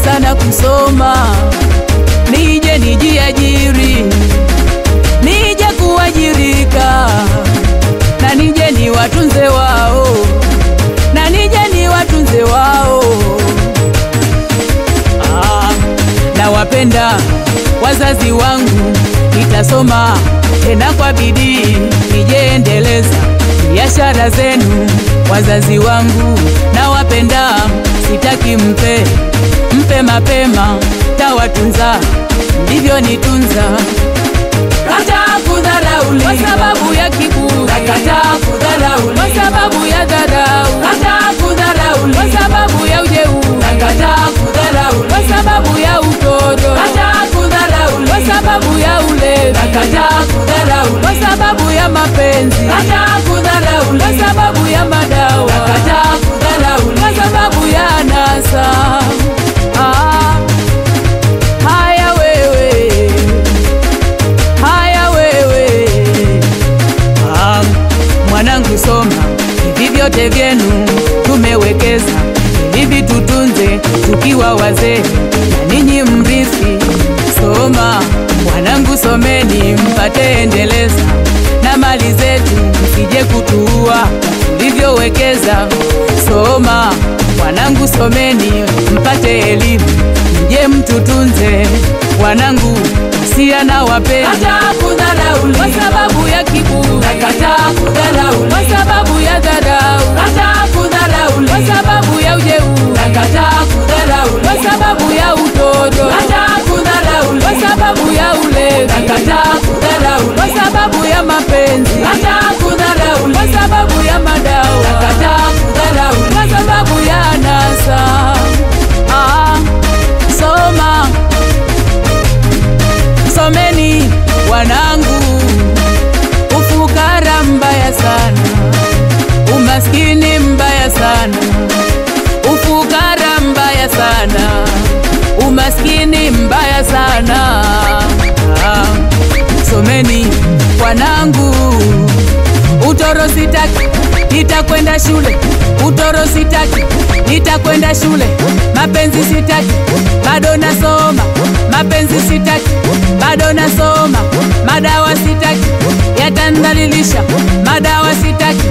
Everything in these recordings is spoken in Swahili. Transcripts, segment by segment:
sana kusoma, nije nijiajiri, nije kuajirika, na nije ni watunze wao, na nije ni watunze wao. Nawapenda wazazi wangu, nitasoma tena kwa bidii, nijeendeleza biashara zenu. Wazazi wangu nawapenda, sitaki mpe mapema, tawatunza ndivyo nitunza. Kataa kudharauliwa kwa sababu ya kiburi, kataa kudharauliwa kwa sababu ya dharau, kataa kudharauliwa kwa sababu ya ujeuri, kataa kudharauliwa kwa sababu ya utoto, kataa kudharauliwa kwa sababu ya ulevi, kataa kudharauliwa kwa sababu ya mapenzi, kataa kudharauliwa kwa sababu ya madawa, kataa kudharauliwa kwa sababu ya anasa. Haya wewe, mwanangu soma, hivi vyote vyenu tumewekeza hivi tutunze tukiwa wazee, na ninyi mrithi. Soma mwanangu, someni mpate endeleza, na mali zetu msije kutuua tulivyowekeza. Soma mwanangu, someni mpate elimu, mje mtutunze. Wanangu usia na wapenda, kataa kudharauliwa kwa sababu ya kiburi, kataa kudharauliwa kwa sababu ya dharau, kataa kudharauliwa kwa sababu ya ujeuri, kataa kudharauliwa kwa sababu ya utoto, kataa kudharauliwa kwa sababu ya ulevi, kataa kudharauliwa kwa sababu ya mapenzi, kataa kudharauliwa kwa sababu ya madawa, kataa kudharauliwa kwa sababu ya anasa. Soma, someni wanangu, ufukara mbaya sana, umaskini mbaya sana, ufukara mbaya sana, umaskini mbaya sana. Someni wanangu, utoro sitaki, nitakwenda shule. Utoro sitaki, nitakwenda shule. Mapenzi sitaki, bado nasoma. Mapenzi sitaki, bado nasoma. Madawa sitaki, yatandalilisha. Madawa sitaki,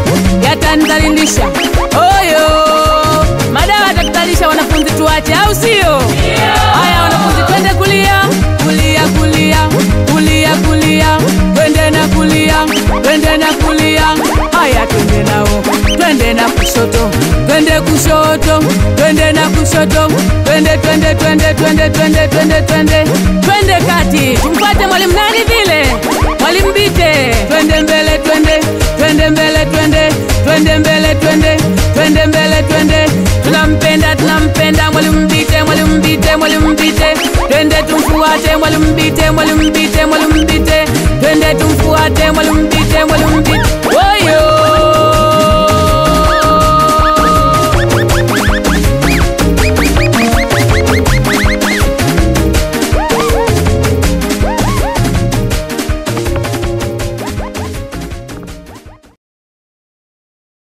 yatandalilisha. Oyo, madawa yatakutalisha wanafunzi, tuache au sio? Haya wanafunzi, twende kulia, kulia, kulia, kulia, kulia, twende na kulia, twende na kulia. Haya twende nao, twende na kushoto, twende kushoto, twende na kushoto, twende twende twende twende twende twende twende twende kati, tumfuate mwalimu nani vile, mwalimu Bite. Twende mbele, twende twende mbele, twende twende mbele, twende twende mbele, twende. Tunampenda, tunampenda mwalimu Bite, mwalimu Bite, mwalimu Bite. Twende tumfuate mwalimu Bite, mwalimu Bite, mwalimu Bite. Twende tumfuate mwalimu Bite, mwalimu Bite.